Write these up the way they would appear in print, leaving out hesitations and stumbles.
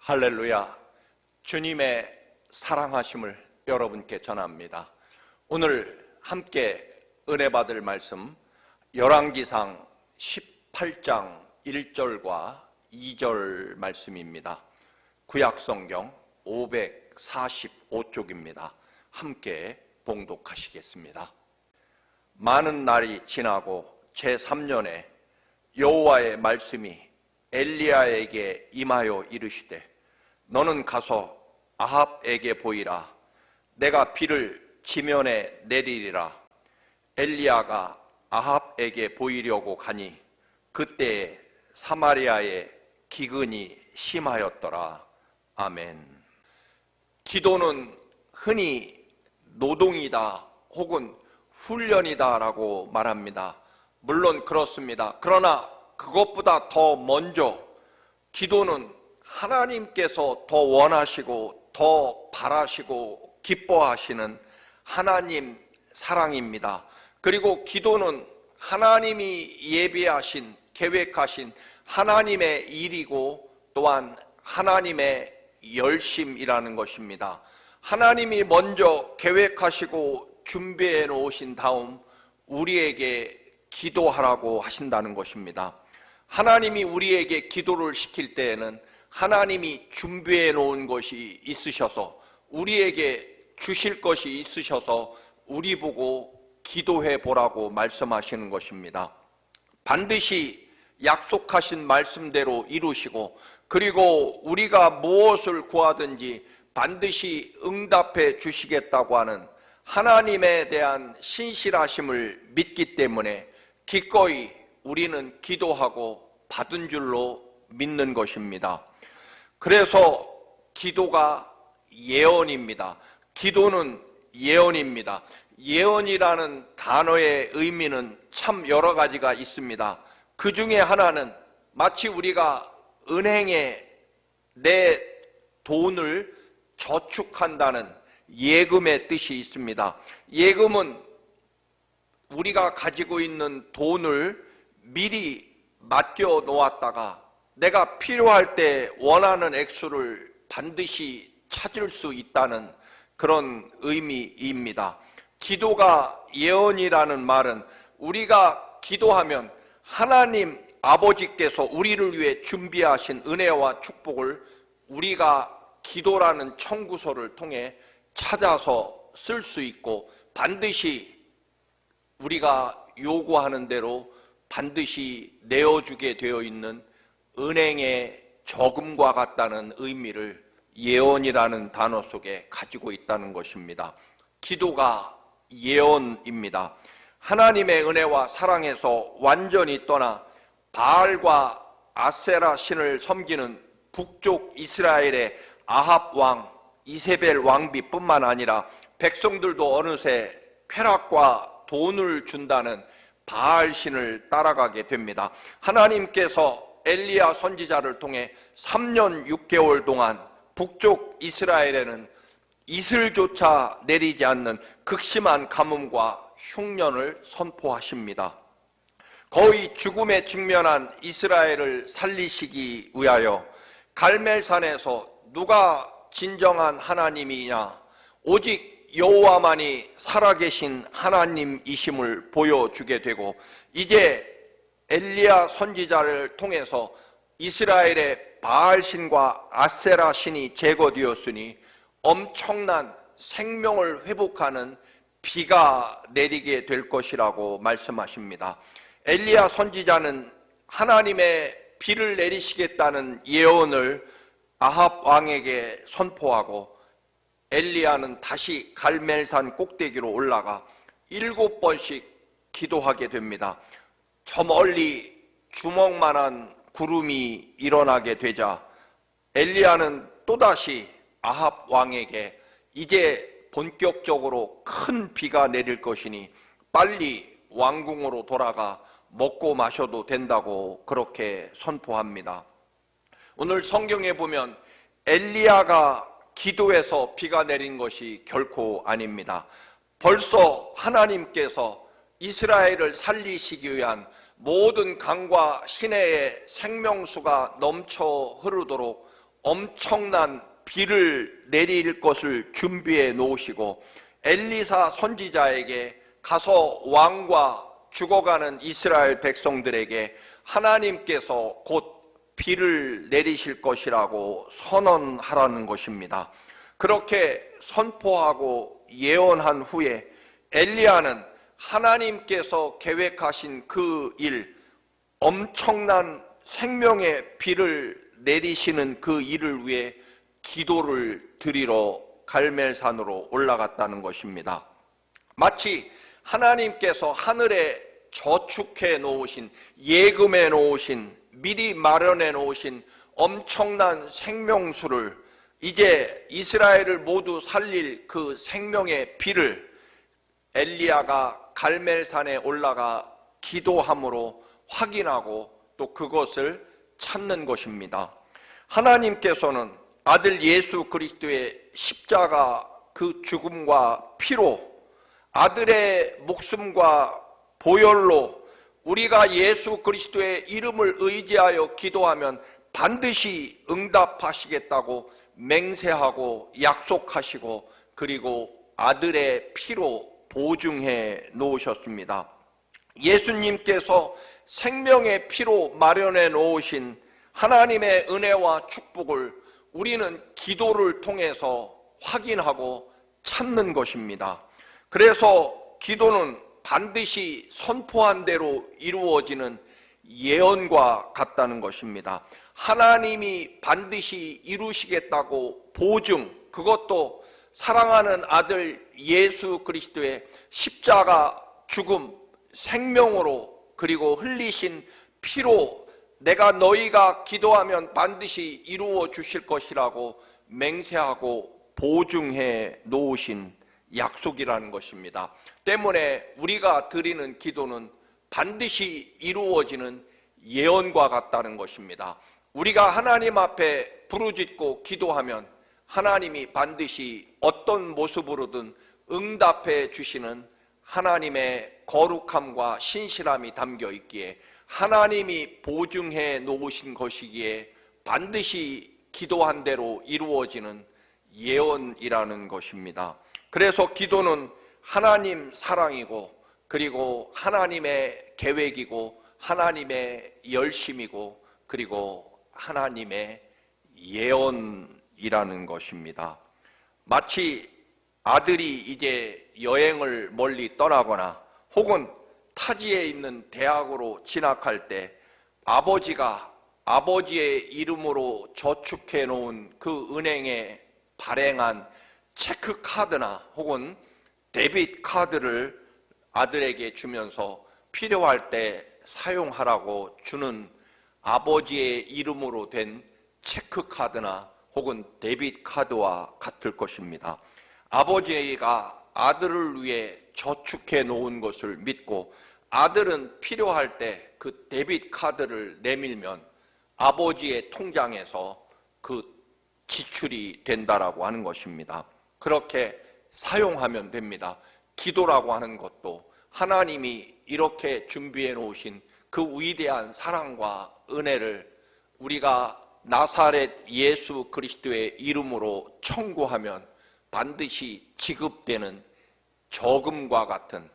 할렐루야. 주님의 사랑하심을 여러분께 전합니다. 오늘 함께 은혜 받을 말씀 열왕기상 18장 1절과 2절 말씀입니다. 구약성경 545쪽입니다. 함께 봉독하시겠습니다. 많은 날이 지나고 제3년에 여호와의 말씀이 엘리야에게 임하여 이르시되 너는 가서 아합에게 보이라. 내가 비를 지면에 내리리라. 엘리야가 아합에게 보이려고 가니 그때에 사마리아에 기근이 심하였더라. 아멘. 기도는 흔히 노동이다 혹은 훈련이다 라고 말합니다. 물론 그렇습니다. 그러나 그것보다 더 먼저 기도는 하나님께서 더 원하시고 더 바라시고 기뻐하시는 하나님 사랑입니다. 그리고 기도는 하나님이 예비하신 계획하신 하나님의 일이고 또한 하나님의 열심이라는 것입니다. 하나님이 먼저 계획하시고 준비해 놓으신 다음 우리에게 기도하라고 하신다는 것입니다. 하나님이 우리에게 기도를 시킬 때에는 하나님이 준비해 놓은 것이 있으셔서 우리에게 주실 것이 있으셔서 우리 보고 기도해 보라고 말씀하시는 것입니다. 반드시 약속하신 말씀대로 이루시고 그리고 우리가 무엇을 구하든지 반드시 응답해 주시겠다고 하는 하나님에 대한 신실하심을 믿기 때문에 기꺼이 우리는 기도하고 받은 줄로 믿는 것입니다. 그래서 기도가 예언입니다. 기도는 예언입니다. 예언이라는 단어의 의미는 참 여러 가지가 있습니다. 그 중에 하나는 마치 우리가 은행에 내 돈을 저축한다는 예금의 뜻이 있습니다. 예금은 우리가 가지고 있는 돈을 미리 맡겨 놓았다가 내가 필요할 때 원하는 액수를 반드시 찾을 수 있다는 그런 의미입니다. 기도가 예언이라는 말은 우리가 기도하면 하나님 아버지께서 우리를 위해 준비하신 은혜와 축복을 우리가 기도라는 청구서를 통해 찾아서 쓸 수 있고 반드시 우리가 요구하는 대로 반드시 내어주게 되어 있는 은행의 저금과 같다는 의미를 예언이라는 단어 속에 가지고 있다는 것입니다. 기도가 예언입니다. 하나님의 은혜와 사랑에서 완전히 떠나 바알과 아세라 신을 섬기는 북쪽 이스라엘의 아합 왕, 이세벨 왕비뿐만 아니라 백성들도 어느새 쾌락과 돈을 준다는 바알 신을 따라가게 됩니다. 하나님께서 엘리야 선지자를 통해 3년 6개월 동안 북쪽 이스라엘에는 이슬조차 내리지 않는 극심한 가뭄과 흉년을 선포하십니다. 거의 죽음에 직면한 이스라엘을 살리시기 위하여 갈멜산에서 누가 진정한 하나님이냐 오직 여호와만이 살아계신 하나님이심을 보여주게 되고 이제 엘리야 선지자를 통해서 이스라엘의 바알신과 아세라 신이 제거되었으니 엄청난 생명을 회복하는 비가 내리게 될 것이라고 말씀하십니다. 엘리야 선지자는 하나님의 비를 내리시겠다는 예언을 아합 왕에게 선포하고 엘리야는 다시 갈멜산 꼭대기로 올라가 7번씩 기도하게 됩니다. 저 멀리 주먹만한 구름이 일어나게 되자 엘리야는 또다시 아합 왕에게 이제 본격적으로 큰 비가 내릴 것이니 빨리 왕궁으로 돌아가 먹고 마셔도 된다고 그렇게 선포합니다. 오늘 성경에 보면 엘리야가 기도해서 비가 내린 것이 결코 아닙니다. 벌써 하나님께서 이스라엘을 살리시기 위한 모든 강과 시내의 생명수가 넘쳐 흐르도록 엄청난 비를 내릴 것을 준비해 놓으시고 엘리사 선지자에게 가서 왕과 죽어가는 이스라엘 백성들에게 하나님께서 곧 비를 내리실 것이라고 선언하라는 것입니다. 그렇게 선포하고 예언한 후에 엘리야는 하나님께서 계획하신 그 일, 엄청난 생명의 비를 내리시는 그 일을 위해 기도를 드리러 갈멜산으로 올라갔다는 것입니다. 마치 하나님께서 하늘에 저축해 놓으신, 예금해 놓으신, 미리 마련해 놓으신 엄청난 생명수를, 이제 이스라엘을 모두 살릴 그 생명의 비를 엘리야가 갈멜산에 올라가 기도함으로 확인하고 또 그것을 찾는 것입니다. 하나님께서는 아들 예수 그리스도의 십자가 그 죽음과 피로, 아들의 목숨과 보혈로 우리가 예수 그리스도의 이름을 의지하여 기도하면 반드시 응답하시겠다고 맹세하고 약속하시고, 그리고 아들의 피로 보증해 놓으셨습니다. 예수님께서 생명의 피로 마련해 놓으신 하나님의 은혜와 축복을 우리는 기도를 통해서 확인하고 찾는 것입니다. 그래서 기도는 반드시 선포한 대로 이루어지는 예언과 같다는 것입니다. 하나님이 반드시 이루시겠다고 보증, 그것도 사랑하는 아들 예수 그리스도의 십자가 죽음, 생명으로, 그리고 흘리신 피로 내가 너희가 기도하면 반드시 이루어 주실 것이라고 맹세하고 보증해 놓으신 약속이라는 것입니다. 때문에 우리가 드리는 기도는 반드시 이루어지는 예언과 같다는 것입니다. 우리가 하나님 앞에 부르짖고 기도하면 하나님이 반드시 어떤 모습으로든 응답해 주시는 하나님의 거룩함과 신실함이 담겨 있기에, 하나님이 보증해 놓으신 것이기에 반드시 기도한 대로 이루어지는 예언이라는 것입니다. 그래서 기도는 하나님 사랑이고, 그리고 하나님의 계획이고, 하나님의 열심이고, 그리고 하나님의 예언이라는 것입니다. 마치 아들이 이제 여행을 멀리 떠나거나 혹은 타지에 있는 대학으로 진학할 때 아버지가 아버지의 이름으로 저축해 놓은 그 은행에 발행한 체크카드나 혹은 데빗 카드를 아들에게 주면서 필요할 때 사용하라고 주는 아버지의 이름으로 된 체크카드나 혹은 데빗 카드와 같을 것입니다. 아버지가 아들을 위해 저축해 놓은 것을 믿고 아들은 필요할 때 그 데빗 카드를 내밀면 아버지의 통장에서 그 지출이 된다라고 하는 것입니다. 그렇게 사용하면 됩니다. 기도라고 하는 것도 하나님이 이렇게 준비해 놓으신 그 위대한 사랑과 은혜를 우리가 나사렛 예수 그리스도의 이름으로 청구하면 반드시 지급되는 저금과 같은,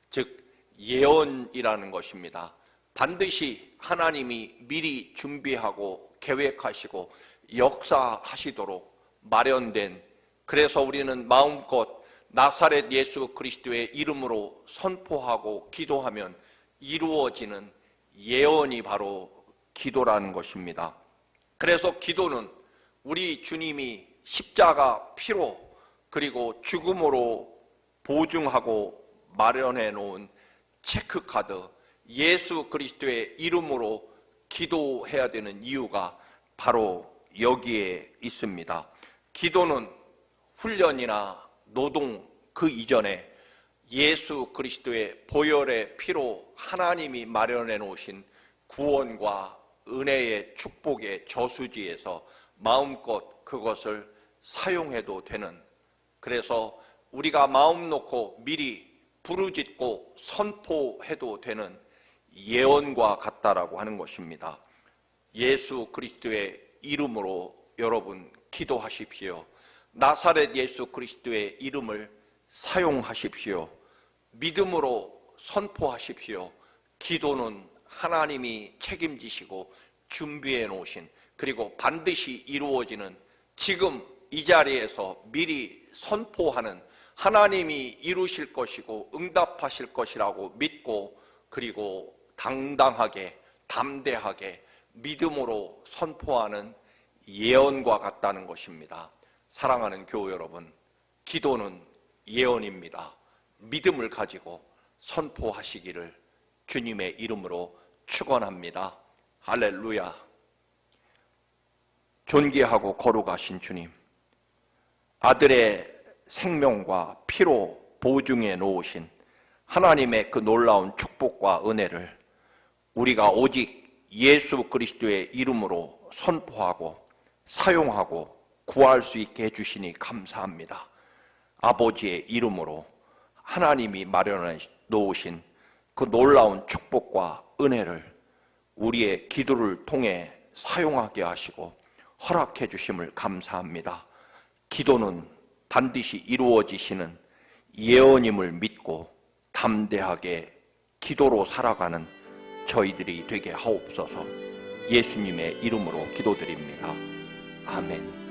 즉 예언이라는 것입니다. 반드시 하나님이 미리 준비하고 계획하시고 역사하시도록 마련된, 그래서 우리는 마음껏 나사렛 예수 그리스도의 이름으로 선포하고 기도하면 이루어지는 예언이 바로 기도라는 것입니다. 그래서 기도는 우리 주님이 십자가 피로 그리고 죽음으로 보증하고 마련해 놓은 체크카드, 예수 그리스도의 이름으로 기도해야 되는 이유가 바로 여기에 있습니다. 기도는 훈련이나 노동 그 이전에 예수 그리스도의 보혈의 피로 하나님이 마련해 놓으신 구원과 은혜의 축복의 저수지에서 마음껏 그것을 사용해도 되는, 그래서 우리가 마음 놓고 미리 부르짖고 선포해도 되는 예언과 같다라고 하는 것입니다. 예수 그리스도의 이름으로 여러분 기도하십시오. 나사렛 예수 그리스도의 이름을 사용하십시오. 믿음으로 선포하십시오. 기도는 하나님이 책임지시고 준비해 놓으신, 그리고 반드시 이루어지는, 지금 이 자리에서 미리 선포하는, 하나님이 이루실 것이고 응답하실 것이라고 믿고, 그리고 당당하게 담대하게 믿음으로 선포하는 예언과 같다는 것입니다. 사랑하는 교우 여러분, 기도는 예언입니다. 믿음을 가지고 선포하시기를 주님의 이름으로 축원합니다. 할렐루야. 존귀하고 거룩하신 주님, 아들의 생명과 피로 보증해 놓으신 하나님의 그 놀라운 축복과 은혜를 우리가 오직 예수 그리스도의 이름으로 선포하고 사용하고 구할 수 있게 해주시니 감사합니다. 아버지의 이름으로 하나님이 마련해 놓으신 그 놀라운 축복과 은혜를 우리의 기도를 통해 사용하게 하시고 허락해 주심을 감사합니다. 기도는 반드시 이루어지시는 예언임을 믿고 담대하게 기도로 살아가는 저희들이 되게 하옵소서. 예수님의 이름으로 기도드립니다. 아멘.